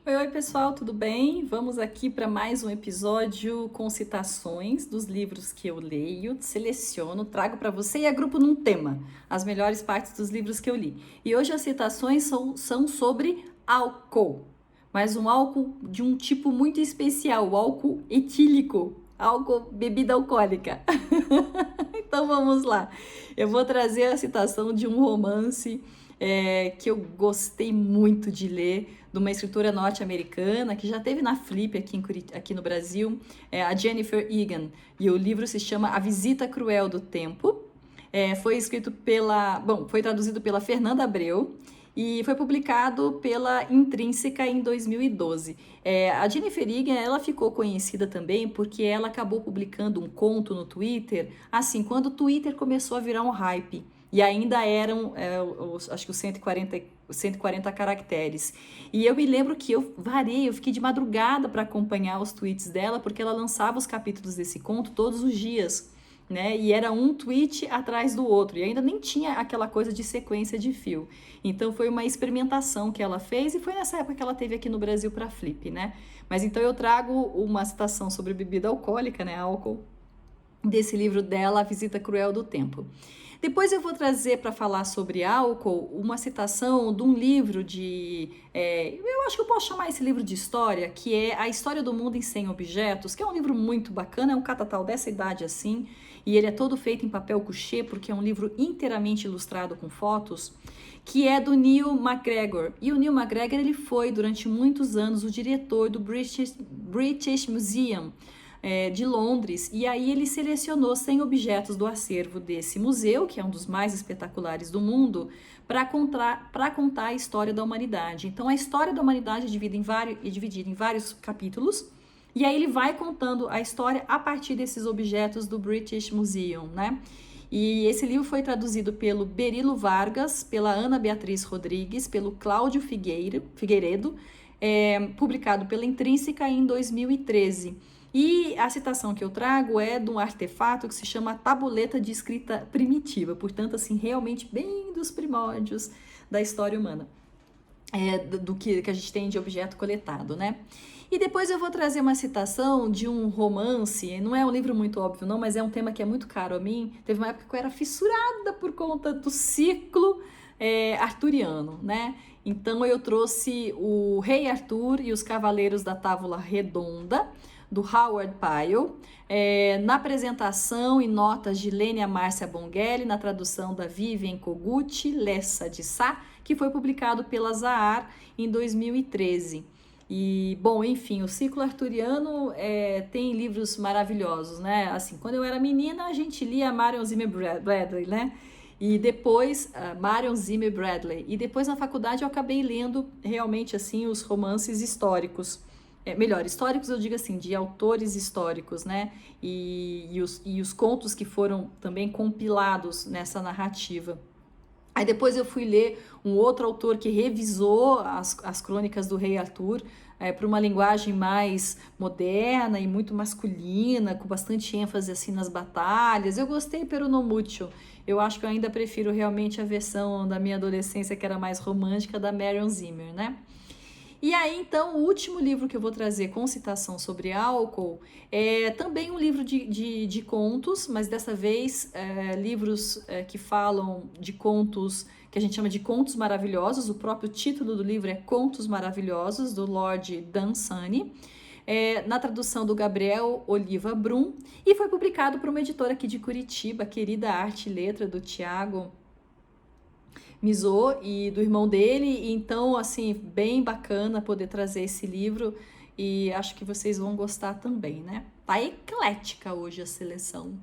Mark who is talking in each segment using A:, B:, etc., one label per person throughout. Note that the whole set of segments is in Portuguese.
A: Oi, pessoal, tudo bem? Vamos aqui para mais um episódio com citações dos livros que eu leio, seleciono, trago para você e agrupo num tema, as melhores partes dos livros que eu li. E hoje as citações são sobre álcool, mas um álcool de um tipo muito especial, o álcool etílico, álcool, bebida alcoólica. Então vamos lá. Eu vou trazer a citação de um romance que eu gostei muito de ler, de uma escritora norte-americana que já teve na Flip aqui no Brasil, a Jennifer Egan. E o livro se chama A Visita Cruel do Tempo. Foi escrito foi traduzido pela Fernanda Abreu e foi publicado pela Intrínseca em 2012. A Jennifer Egan, ela ficou conhecida também porque ela acabou publicando um conto no Twitter, assim, quando o Twitter começou a virar um hype. E ainda eram, acho que os 140 caracteres. E eu me lembro que eu fiquei de madrugada para acompanhar os tweets dela, porque ela lançava os capítulos desse conto todos os dias, né? E era um tweet atrás do outro, e ainda nem tinha aquela coisa de sequência de fio. Então foi uma experimentação que ela fez, e foi nessa época que ela teve aqui no Brasil para Flip, né? Mas então eu trago uma citação sobre bebida alcoólica, né? Álcool, desse livro dela, A Visita Cruel do Tempo. Depois eu vou trazer para falar sobre álcool uma citação de um livro eu acho que eu posso chamar esse livro de história, que é A História do Mundo em 100 Objetos, que é um livro muito bacana, é um catatal dessa idade assim, e ele é todo feito em papel couché, porque é um livro inteiramente ilustrado com fotos, que é do Neil MacGregor. E o Neil MacGregor, ele foi durante muitos anos o diretor do British Museum, de Londres, e aí ele selecionou 100 objetos do acervo desse museu, que é um dos mais espetaculares do mundo, para contar a história da humanidade. Então, a história da humanidade é dividida em vários capítulos, e aí ele vai contando a história a partir desses objetos do British Museum, né? E esse livro foi traduzido pelo Berilo Vargas, pela Ana Beatriz Rodrigues, pelo Cláudio Figueiredo, publicado pela Intrínseca em 2013. E a citação que eu trago é de um artefato que se chama tabuleta de escrita primitiva, portanto, assim, realmente bem dos primórdios da história humana, do que a gente tem de objeto coletado, né? E depois eu vou trazer uma citação de um romance, não é um livro muito óbvio não, mas é um tema que é muito caro a mim. Teve uma época que eu era fissurada por conta do ciclo arturiano, né? Então eu trouxe o Rei Arthur e os Cavaleiros da Távola Redonda, do Howard Pyle, na apresentação e notas de Lênia Márcia Bonghelli, na tradução da Vivian Koguchi Lessa de Sá, que foi publicado pela Zahar em 2013. E, bom, enfim, o ciclo arturiano tem livros maravilhosos, né? Assim, quando eu era menina, a gente lia Marion Zimmer Bradley, né? E depois, Marion Zimmer Bradley. E depois, na faculdade, eu acabei lendo realmente, assim, os romances históricos. Históricos eu digo assim, de autores históricos, né? E os contos que foram também compilados nessa narrativa. Aí depois eu fui ler um outro autor que revisou as crônicas do Rei Arthur para uma linguagem mais moderna e muito masculina, com bastante ênfase assim nas batalhas. Eu gostei, pero no mucho. Eu acho que eu ainda prefiro realmente a versão da minha adolescência, que era mais romântica, da Marion Zimmer, né? E aí, então, o último livro que eu vou trazer com citação sobre álcool é também um livro de contos, mas dessa vez livros que falam de contos que a gente chama de contos maravilhosos. O próprio título do livro é Contos Maravilhosos, do Lord Dunsany, na tradução do Gabriel Oliva Brum, e foi publicado por uma editora aqui de Curitiba, a querida Arte e Letra, do Tiago Mizô e do irmão dele. Então, assim, bem bacana poder trazer esse livro, e acho que vocês vão gostar também, né? Tá eclética hoje a seleção.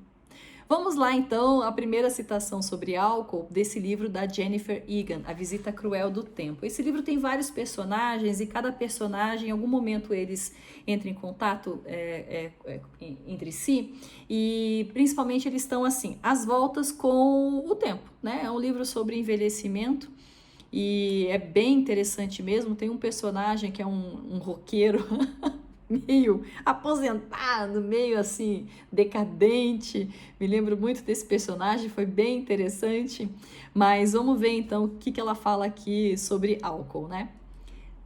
A: Vamos lá, então, a primeira citação sobre álcool desse livro da Jennifer Egan, A Visita Cruel do Tempo. Esse livro tem vários personagens, e cada personagem, em algum momento, eles entram em contato entre si, e principalmente eles estão, assim, às voltas com o tempo, né? É um livro sobre envelhecimento, e é bem interessante mesmo. Tem um personagem que é um roqueiro meio aposentado, meio assim, decadente. Me lembro muito desse personagem, foi bem interessante. Mas vamos ver então o que ela fala aqui sobre álcool, né?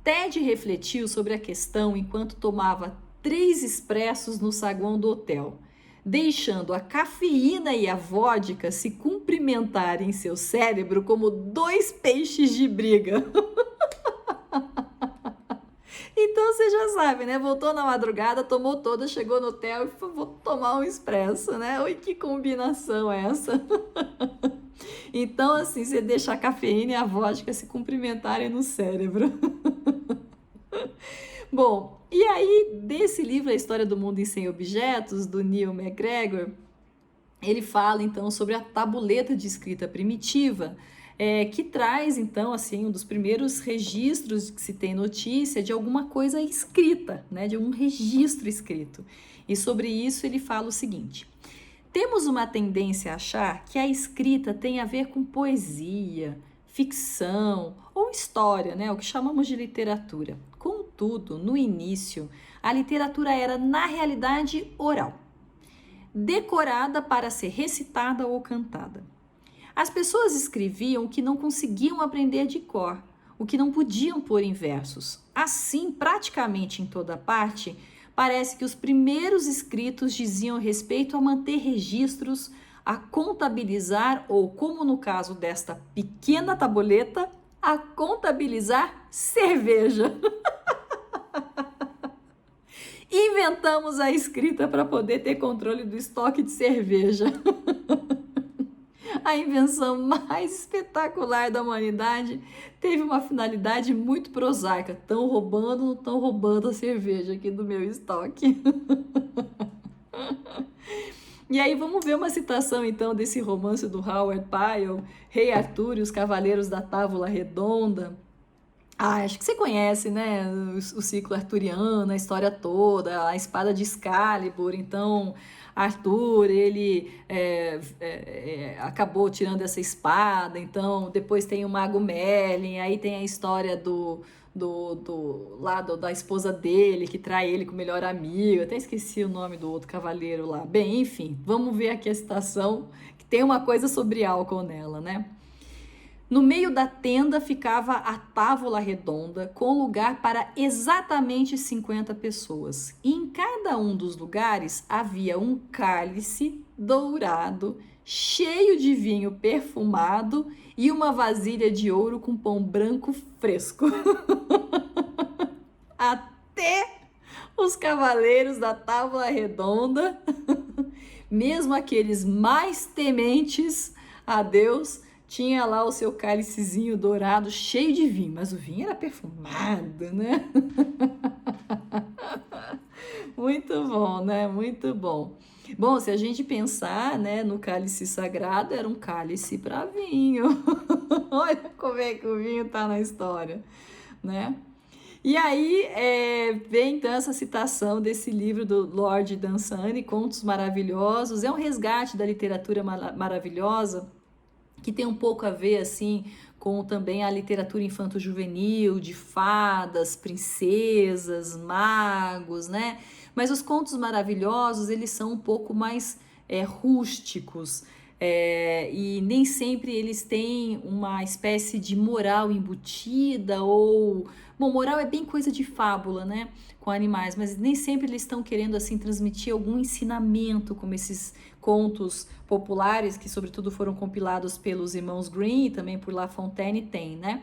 A: Ted refletiu sobre a questão enquanto tomava 3 expressos no saguão do hotel, deixando a cafeína e a vodka se cumprimentarem em seu cérebro como 2 peixes de briga. Então você já sabe, né? Voltou na madrugada, tomou toda, chegou no hotel e falou, vou tomar um expresso, né? Oi, que combinação é essa? Então, assim, você deixa a cafeína e a vodka se cumprimentarem no cérebro. Bom, e aí, desse livro, A História do Mundo em 100 Objetos, do Neil MacGregor, ele fala, então, sobre a tabuleta de escrita primitiva, que traz, então, assim, um dos primeiros registros que se tem notícia de alguma coisa escrita, né, de um registro escrito. E sobre isso ele fala o seguinte: temos uma tendência a achar que a escrita tem a ver com poesia, ficção ou história, né, o que chamamos de literatura. Contudo, no início, a literatura era, na realidade, oral, decorada para ser recitada ou cantada. As pessoas escreviam o que não conseguiam aprender de cor, o que não podiam pôr em versos. Assim, praticamente em toda parte, parece que os primeiros escritos diziam respeito a manter registros, a contabilizar ou, como no caso desta pequena tabuleta, a contabilizar cerveja. Inventamos a escrita para poder ter controle do estoque de cerveja. A invenção mais espetacular da humanidade teve uma finalidade muito prosaica. Estão roubando a cerveja aqui do meu estoque. E aí vamos ver uma citação então desse romance do Howard Pyle, Rei Arthur e os Cavaleiros da Távola Redonda. Acho que você conhece, né, o ciclo arturiano, a história toda, a espada de Excalibur. Então, Arthur, ele acabou tirando essa espada. Então, depois tem o Mago Merlin, aí tem a história da esposa dele, que trai ele com o melhor amigo. Até esqueci o nome do outro cavaleiro lá. Bem, enfim, vamos ver aqui a citação, que tem uma coisa sobre álcool nela, né? No meio da tenda ficava a távola redonda, com lugar para exatamente 50 pessoas. E em cada um dos lugares havia um cálice dourado, cheio de vinho perfumado e uma vasilha de ouro com pão branco fresco. Até os cavaleiros da távola redonda, mesmo aqueles mais tementes a Deus, tinha lá o seu cálicezinho dourado cheio de vinho, mas o vinho era perfumado, né? Muito bom, né? Muito bom. Bom, se a gente pensar, né, no cálice sagrado, era um cálice para vinho. Olha como é que o vinho tá na história, né? E aí vem então essa citação desse livro do Lord Dunsany, Contos Maravilhosos. É um resgate da literatura maravilhosa, que tem um pouco a ver, assim, com também a literatura infanto-juvenil, de fadas, princesas, magos, né? Mas os contos maravilhosos, eles são um pouco mais rústicos, e nem sempre eles têm uma espécie de moral embutida ou... Bom, moral é bem coisa de fábula, né? Com animais, mas nem sempre eles estão querendo, assim, transmitir algum ensinamento, como esses contos populares, que sobretudo foram compilados pelos irmãos Grimm e também por La Fontaine tem, né?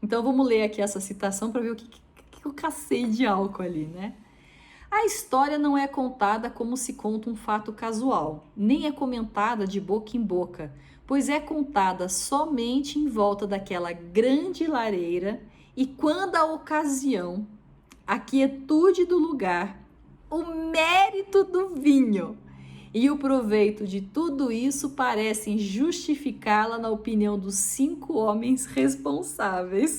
A: Então vamos ler aqui essa citação para ver o que eu cacei de álcool ali, né? A história não é contada como se conta um fato casual, nem é comentada de boca em boca, pois é contada somente em volta daquela grande lareira e quando a ocasião, a quietude do lugar, o mérito do vinho e o proveito de tudo isso parecem justificá-la na opinião dos 5 homens responsáveis.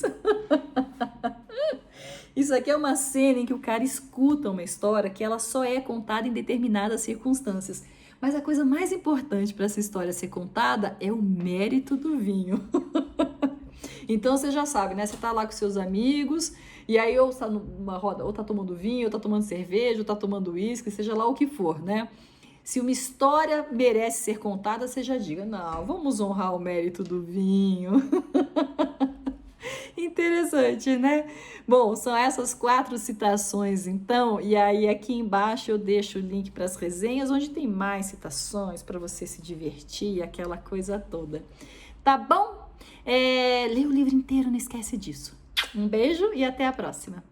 A: Isso aqui é uma cena em que o cara escuta uma história que ela só é contada em determinadas circunstâncias. Mas a coisa mais importante para essa história ser contada é o mérito do vinho. Então você já sabe, né? Você tá lá com seus amigos e aí ou tá numa roda, ou tá tomando vinho, ou tá tomando cerveja, ou tá tomando uísque, seja lá o que for, né? Se uma história merece ser contada, você já diga, não, vamos honrar o mérito do vinho. Então, Interessante, né? Bom, são essas 4 citações, então, e aí aqui embaixo eu deixo o link para as resenhas, onde tem mais citações para você se divertir, aquela coisa toda. Tá bom? Lê o livro inteiro, não esquece disso. Um beijo e até a próxima.